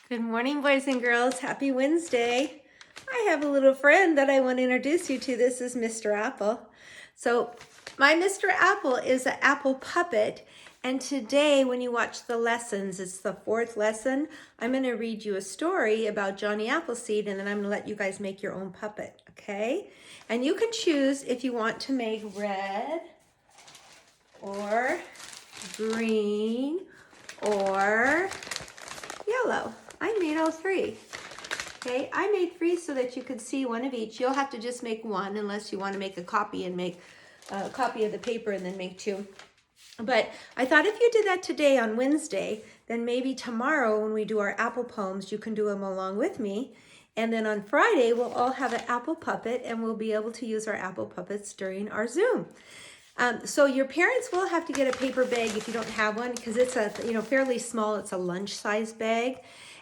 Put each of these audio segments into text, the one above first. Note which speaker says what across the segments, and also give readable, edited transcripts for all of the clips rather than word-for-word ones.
Speaker 1: Good morning, boys and girls. Happy Wednesday. I have a little friend that I want to introduce you to. This is Mr. Apple. So my Mr. Apple is an apple puppet. And today when you watch the lessons, it's the fourth lesson, I'm going to read you a story about Johnny Appleseed, and then I'm going to let you guys make your own puppet, okay? And you can choose if you want to make red or green or yellow. I made all three. Okay, I made three so that you could see one of each. You'll have to just make one unless you want to make a copy and make a copy of the paper and then make two. But I thought if you did that today on Wednesday, then maybe tomorrow when we do our apple poems, you can do them along with me. And then on Friday, we'll all have an apple puppet and we'll be able to use our apple puppets during our Zoom. So your parents will have to get a paper bag if you don't have one, because it's a fairly small. It's a lunch size bag.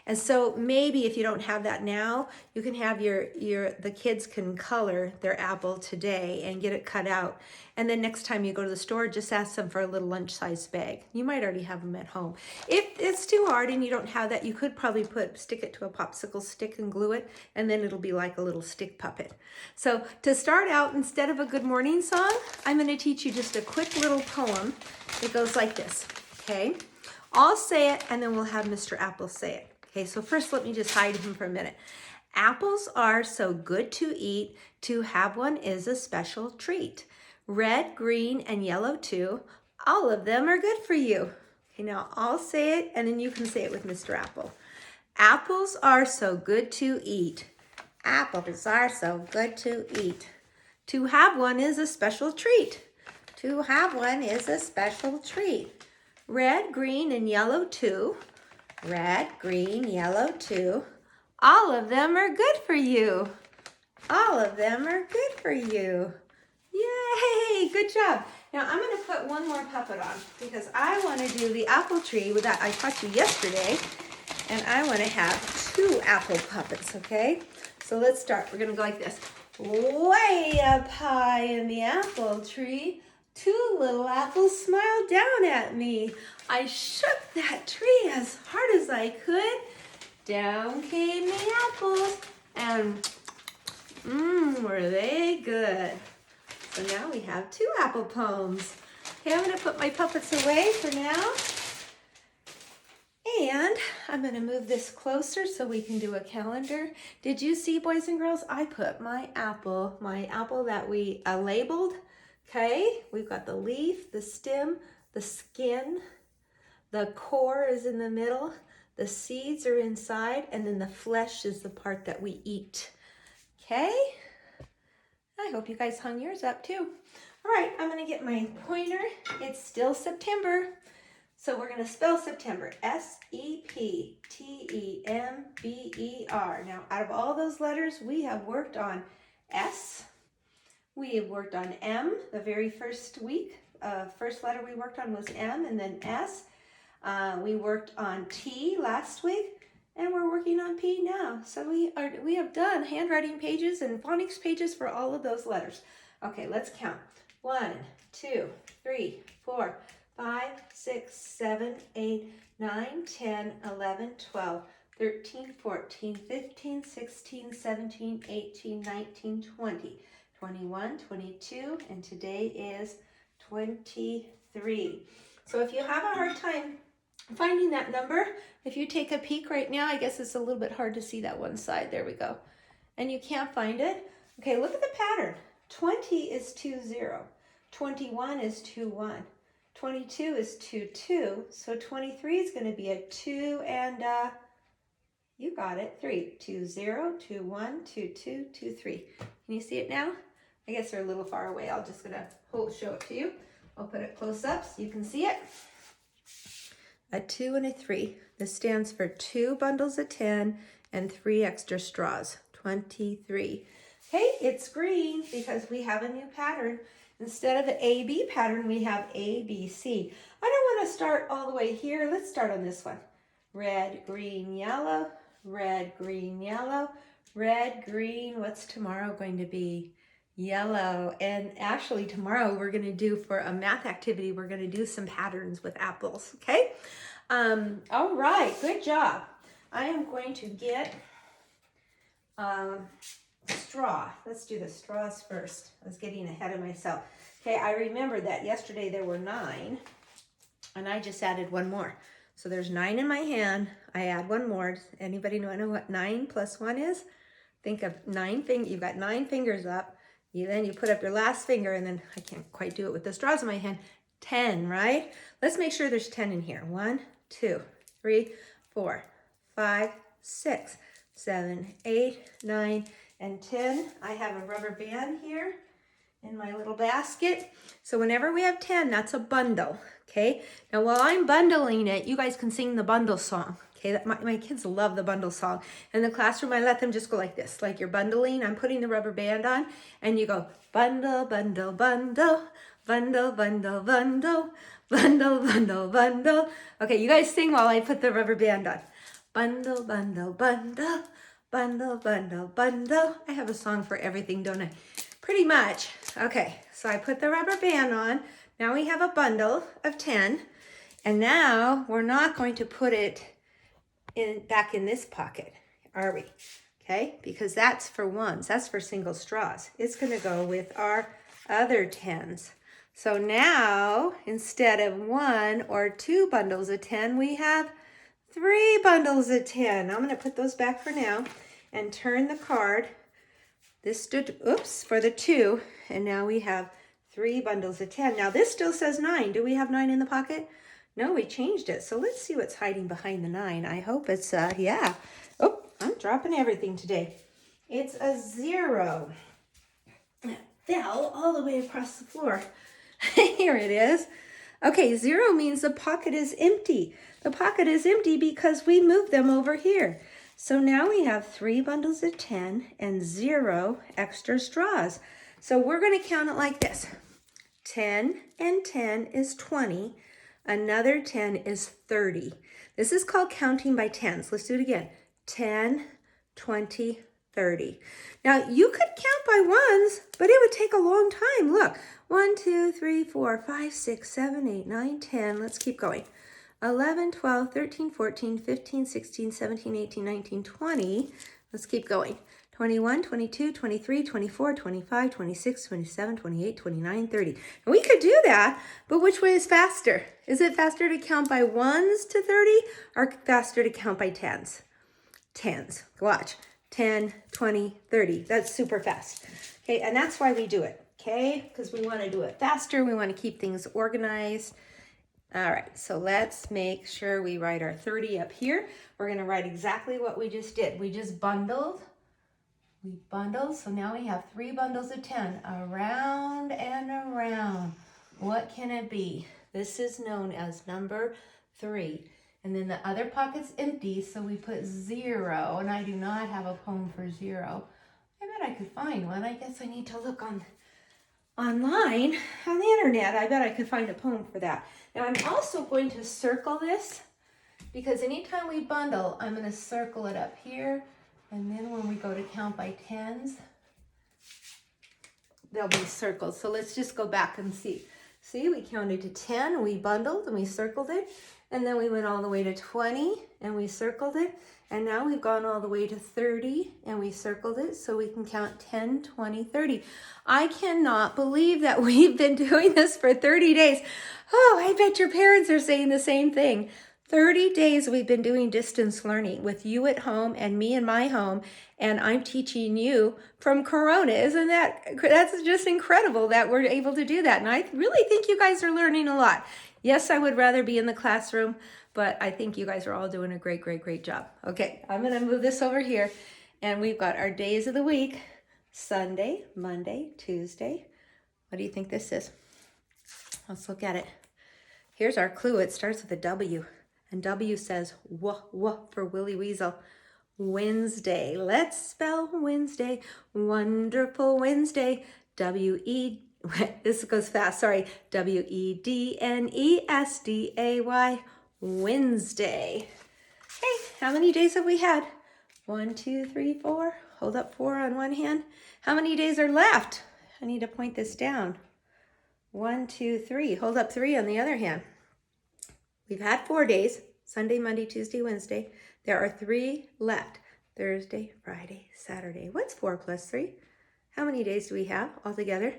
Speaker 1: And so maybe if you don't have that now, you can have the kids can color their apple today and get it cut out. And then next time you go to the store, just ask them for a little lunch size bag. You might already have them at home. If it's too hard and you don't have that, you could probably stick it to a popsicle stick and glue it, and then it'll be like a little stick puppet. So to start out, instead of a good morning song, I'm going to teach you just a quick little poem. It goes like this, okay? I'll say it and then we'll have Mr. Apple say it. Okay, so first let me just hide him for a minute. Apples are so good to eat. To have one is a special treat. Red, green, and yellow too. All of them are good for you. Okay, now I'll say it and then you can say it with Mr. Apple. Apples are so good to eat. Apples are so good to eat. To have one is a special treat. To have one is a special treat. Red, green, and yellow too. Red, green, yellow too. All of them are good for you. All of them are good for you. Yay, good job. Now I'm going to put one more puppet on because I want to do the apple tree that I taught you yesterday. And I want to have two apple puppets, okay? So let's start. We're going to go like this. Way up high in the apple tree, two little apples smiled down at me. I shook that tree as hard as I could. Down came the apples, and were they good. So now we have two apple poems. Okay, I'm going to put my puppets away for now. And I'm going to move this closer so we can do a calendar. Did you see, boys and girls? I put my apple that we labeled. Okay, we've got the leaf, the stem, the skin, the core is in the middle, the seeds are inside, and then the flesh is the part that we eat. Okay, I hope you guys hung yours up too. All right, I'm going to get my pointer. It's still September. So we're going to spell September, S-E-P-T-E-M-B-E-R. Now, out of all those letters, we have worked on S. We have worked on M the very first week. First letter we worked on was M and then S. We worked on T last week, and we're working on P now. So we have done handwriting pages and phonics pages for all of those letters. Okay, let's count. 1, 2, 3, 4, 5, 6, 7, 8, 9, 10, 11, 12, 13, 14, 15, 16, 17, 18, 19, 20, 21, 22, and today is 23. So if you have a hard time finding that number, if you take a peek right now, I guess it's a little bit hard to see that one side. There we go. And you can't find it. Okay, look at the pattern. 20 is 2, 0. 21 is 2, 1. 22 is 2, 2. So 23 is going to be a 2 and you got it, 3. 2, 0, 2, 1, 2, 2, 2, 3. Can you see it now? I guess they're a little far away. I'm just going to show it to you. I'll put it close up so you can see it. A 2 and a 3. This stands for 2 bundles of 10 and 3 extra straws. 23. Okay, it's green because we have a new pattern. Instead of the A-B pattern, we have A-B-C. I don't want to start all the way here. Let's start on this one. Red, green, yellow. Red, green, yellow. Red, green. What's tomorrow going to be? Yellow. And actually tomorrow we're going to do, for a math activity, we're going to do some patterns with apples. Okay? All right. Good job. I am going to get straw. Let's do the straws first. I was getting ahead of myself. Okay, I remember that yesterday there were 9, and I just added 1 more. So there's 9 in my hand. I add 1 more. Anybody know what 9 plus 1 is? Think of 9 fingers. You've got 9 fingers up. Then you put up your last finger, and then I can't quite do it with the straws in my hand. 10, right? Let's make sure there's 10 in here. 1, 2, 3, 4, 5, 6, 7, 8, 9, and 10. I have a rubber band here in my little basket. So whenever we have 10, that's a bundle, okay? Now while I'm bundling it, you guys can sing the bundle song, okay? My kids love the bundle song. In the classroom, I let them just go like this, like you're bundling. I'm putting the rubber band on, and you go bundle, bundle, bundle, bundle, bundle, bundle, bundle, bundle, bundle. Okay, you guys sing while I put the rubber band on. Bundle, bundle, bundle, bundle, bundle, bundle. I have a song for everything, don't I? Pretty much. Okay, so I put the rubber band on. Now we have a bundle of 10. And now we're not going to put it back in this pocket, are we? Okay, because that's for ones. That's for single straws. It's going to go with our other 10s. So now, instead of 1 or 2 bundles of 10, we have 3 bundles of 10. I'm going to put those back for now and turn the card. This stood, oops, for the 2, and now we have 3 bundles of 10. Now this still says 9. Do we have 9 in the pocket? No, we changed it. So let's see what's hiding behind the 9. I hope it's, yeah. Oh, I'm dropping everything today. It's a 0. It fell all the way across the floor. Here it is. Okay, 0 means the pocket is empty. The pocket is empty because we moved them over here. So now we have 3 bundles of 10 and 0 extra straws. So we're going to count it like this. 10 and 10 is 20. Another 10 is 30. This is called counting by tens. Let's do it again. 10, 20, 30. Now you could count by ones, but it would take a long time. Look, 1, 2, 3, 4, 5, 6, 7, 8, 9, 10. Let's keep going. 11, 12, 13, 14, 15, 16, 17, 18, 19, 20. Let's keep going. 21, 22, 23, 24, 25, 26, 27, 28, 29, 30. And we could do that, but which way is faster? Is it faster to count by ones to 30 or faster to count by tens? Tens. Watch. 10, 20, 30. That's super fast. Okay, and that's why we do it, okay? Because we want to do it faster. We want to keep things organized. All right, so let's make sure we write our 30 up here. We're going to write exactly what we just did. We just bundled. We bundled, so now we have 3 bundles of 10, around and around. What can it be? This is known as number 3. And then the other pocket's empty, so we put 0, and I do not have a poem for 0. I bet I could find one. I guess I need to look online on the internet. I bet I could find a poem for that. Now I'm also going to circle this, because anytime we bundle, I'm going to circle it up here. And then when we go to count by tens, they'll be circled. So let's just go back and see. See, we counted to 10, we bundled and we circled it. And then we went all the way to 20 and we circled it. And now we've gone all the way to 30 and we circled it. So we can count 10, 20, 30. I cannot believe that we've been doing this for 30 days. Oh, I bet your parents are saying the same thing. 30 days we've been doing distance learning with you at home and me in my home, and I'm teaching you from Corona. Isn't that's just incredible that we're able to do that. And I really think you guys are learning a lot. Yes, I would rather be in the classroom, but I think you guys are all doing a great, great, great job. Okay, I'm gonna move this over here, and we've got our days of the week: Sunday, Monday, Tuesday. What do you think this is? Let's look at it. Here's our clue. It starts with a W. And W says, wah, wah, for Willie Weasel. Wednesday. Let's spell Wednesday. Wonderful Wednesday. W-E, this goes fast, sorry. W-E-D-N-E-S-D-A-Y. Wednesday. Hey, how many days have we had? 1, 2, 3, 4. Hold up 4 on one hand. How many days are left? I need to point this down. 1, 2, 3. Hold up 3 on the other hand. We've had 4 days, Sunday, Monday, Tuesday, Wednesday. There are 3 left. Thursday, Friday, Saturday. What's 4 plus 3? How many days do we have altogether?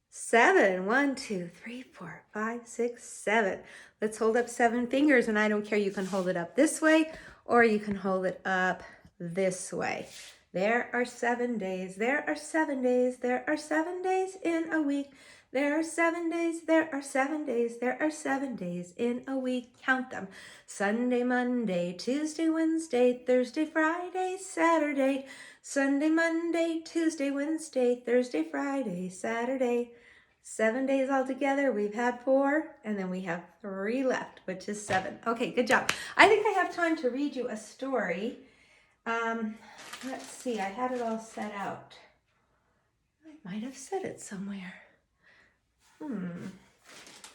Speaker 1: 7. 1, 2, 3, 4, 5, 6, 7. Let's hold up 7 fingers, and I don't care. You can hold it up this way, or you can hold it up this way. There are 7 days. There are 7 days. There are 7 days in a week. There are 7 days. There are 7 days. There are 7 days in a week. Count them. Sunday, Monday, Tuesday, Wednesday, Thursday, Friday, Saturday. Sunday, Monday, Tuesday, Wednesday, Thursday, Friday, Saturday. 7 days altogether. We've had 4, and then we have 3 left, which is 7. Okay, good job. I think I have time to read you a story. Let's see, I had it all set out. I might have said it somewhere.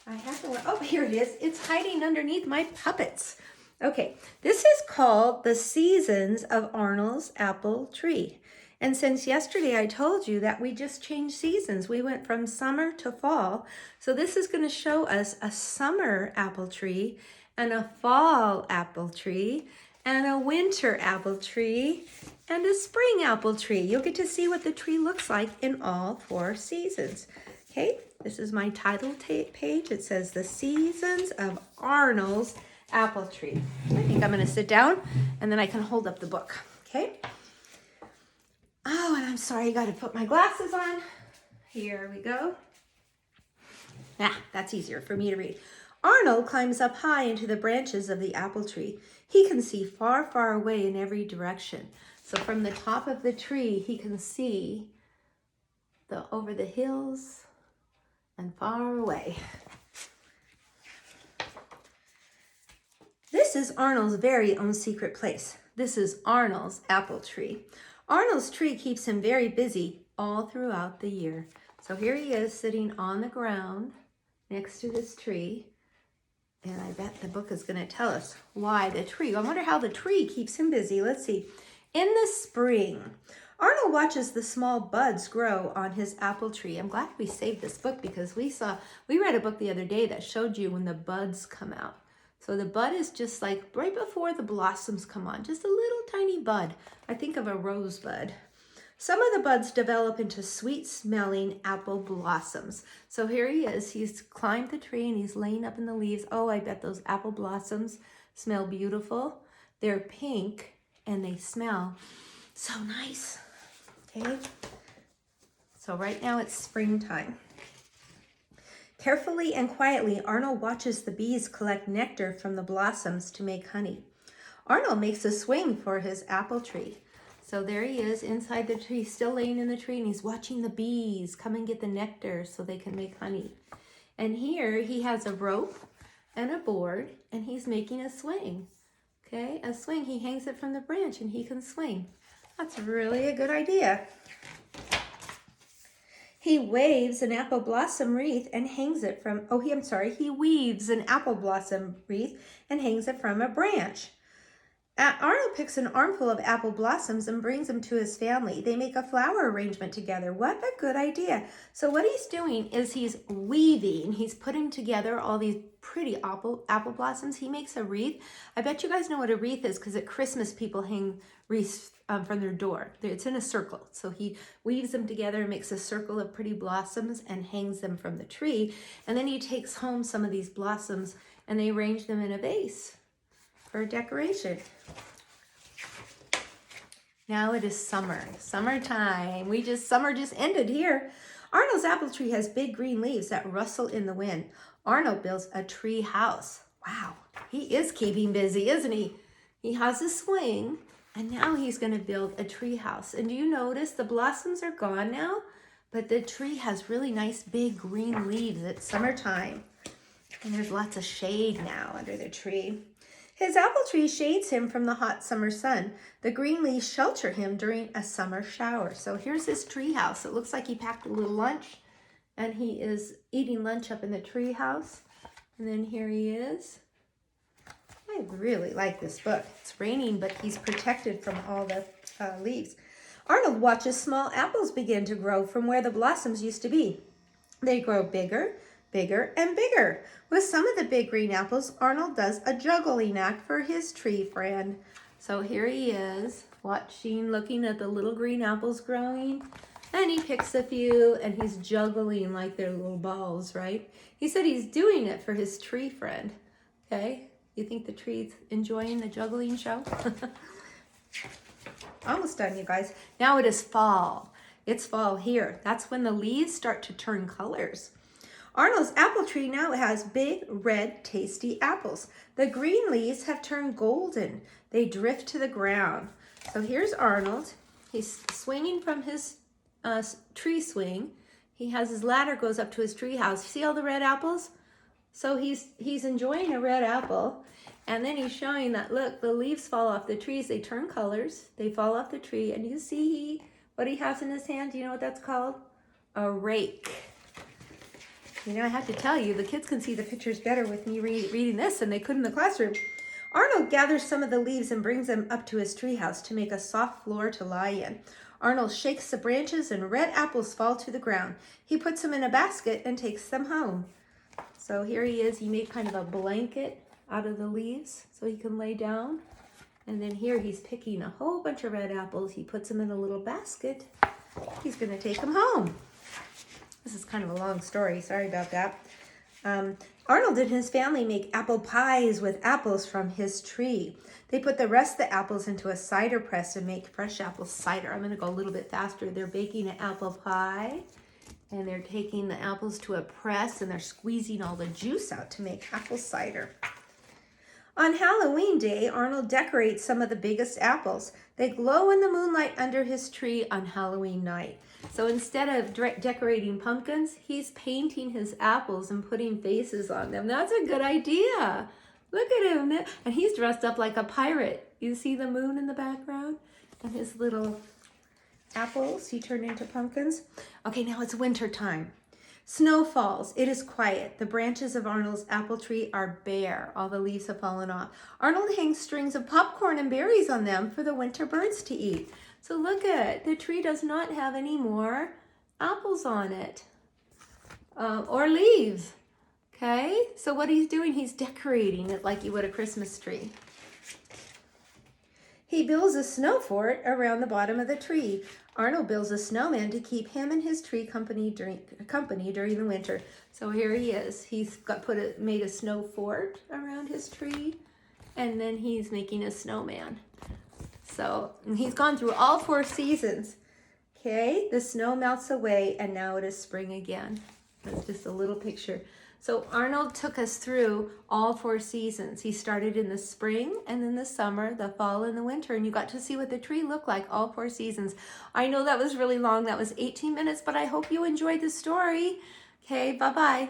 Speaker 1: I have to, oh, here it is. It's hiding underneath my puppets. Okay, this is called The Seasons of Arnold's Apple Tree. And since yesterday I told you that we just changed seasons, we went from summer to fall. So this is going to show us a summer apple tree and a fall apple tree and a winter apple tree and a spring apple tree. You'll get to see what the tree looks like in all 4 seasons. Okay, this is my title page. It says The Seasons of Arnold's Apple Tree. I think I'm going to sit down and then I can hold up the book. Okay. Oh, and I'm sorry, I got to put my glasses on. Here we go. That's easier for me to read. Arnold climbs up high into the branches of the apple tree. He can see far, far away in every direction. So from the top of the tree, he can see over the hills and far away. This is Arnold's very own secret place. This is Arnold's apple tree. Arnold's tree keeps him very busy all throughout the year. So here he is sitting on the ground next to this tree. And I bet the book is going to tell us why the tree. I wonder how the tree keeps him busy. Let's see. In the spring, Arnold watches the small buds grow on his apple tree. I'm glad we saved this book because we read a book the other day that showed you when the buds come out. So the bud is just like right before the blossoms come on, just a little tiny bud. I think of a rosebud. Some of the buds develop into sweet-smelling apple blossoms. So here he is. He's climbed the tree and he's laying up in the leaves. Oh, I bet those apple blossoms smell beautiful. They're pink and they smell so nice. Okay. So right now it's springtime. Carefully and quietly, Arnold watches the bees collect nectar from the blossoms to make honey. Arnold makes a swing for his apple tree. So there he is inside the tree, still laying in the tree, and he's watching the bees come and get the nectar so they can make honey. And here he has a rope and a board, and he's making a swing. Okay, a swing. He hangs it from the branch, and he can swing. That's really a good idea. He waves an apple blossom wreath and hangs it from, he weaves an apple blossom wreath and hangs it from a branch. Arnold picks an armful of apple blossoms and brings them to his family. They make a flower arrangement together. What a good idea. So what he's doing is he's weaving. He's putting together all these pretty apple blossoms. He makes a wreath. I bet you guys know what a wreath is because at Christmas people hang wreaths from their door. It's in a circle. So he weaves them together and makes a circle of pretty blossoms and hangs them from the tree. And then he takes home some of these blossoms and they arrange them in a vase for decoration. Now it is summertime. Summer just ended here. Arnold's apple tree has big green leaves that rustle in the wind. Arnold builds a tree house. Wow, he is keeping busy, isn't he? He has a swing, and now he's going to build a tree house. And do you notice the blossoms are gone now? But the tree has really nice big green leaves. It's summertime. And there's lots of shade now under the tree. His apple tree shades him from the hot summer sun. The green leaves shelter him during a summer shower. So here's his tree house. It looks like he packed a little lunch and he is eating lunch up in the tree house. And then here he is. I really like this book. It's raining, but he's protected from all the leaves. Arnold watches small apples begin to grow from where the blossoms used to be. They grow bigger, bigger, and bigger. With some of the big green apples, Arnold does a juggling act for his tree friend. So here he is watching, looking at the little green apples growing. And he picks a few and he's juggling like they're little balls, right? He said he's doing it for his tree friend. Okay, you think the tree's enjoying the juggling show? Almost done, you guys. Now it is fall. It's fall here. That's when the leaves start to turn colors. Arnold's apple tree now has big, red, tasty apples. The green leaves have turned golden. They drift to the ground. So here's Arnold. He's swinging from his tree swing. He has his ladder goes up to his tree house. See all the red apples? So he's enjoying a red apple. And then he's showing that, look, the leaves fall off the trees. They turn colors. They fall off the tree. And you see what he has in his hand? Do you know what that's called? A rake. You know, I have to tell you, the kids can see the pictures better with me reading this than they could in the classroom. Arnold gathers some of the leaves and brings them up to his treehouse to make a soft floor to lie in. Arnold shakes the branches and red apples fall to the ground. He puts them in a basket and takes them home. So here he is. He made kind of a blanket out of the leaves so he can lay down. And then here he's picking a whole bunch of red apples. He puts them in a little basket. He's going to take them home. This is kind of a long story. Sorry about that. Arnold and his family make apple pies with apples from his tree. They put the rest of the apples into a cider press and make fresh apple cider. I'm going to go a little bit faster. They're baking an apple pie, and they're taking the apples to a press, and they're squeezing all the juice out to make apple cider. On Halloween Day, Arnold decorates some of the biggest apples. They glow in the moonlight under his tree on Halloween night. So instead of decorating pumpkins, he's painting his apples and putting faces on them. That's a good idea. Look at him. And he's dressed up like a pirate. You see the moon in the background? And his little apples he turned into pumpkins. Okay, now it's winter time. Snow falls. It is quiet. The branches of Arnold's apple tree are bare. All the leaves have fallen off. Arnold hangs strings of popcorn and berries on them for the winter birds to eat. So look at, the tree does not have any more apples on it or leaves. Okay, so what he's doing, he's decorating it like you would a Christmas tree. He builds a snow fort around the bottom of the tree. Arnold builds a snowman to keep him and his tree company during the winter. So here he is. He's made a snow fort around his tree, and then he's making a snowman. So he's gone through all 4 seasons. Okay, the snow melts away, and now it is spring again. That's just a little picture. So Arnold took us through all 4 seasons. He started in the spring, and then the summer, the fall, and the winter, and you got to see what the tree looked like all 4 seasons. I know that was really long. That was 18 minutes, but I hope you enjoyed the story. Okay, bye-bye.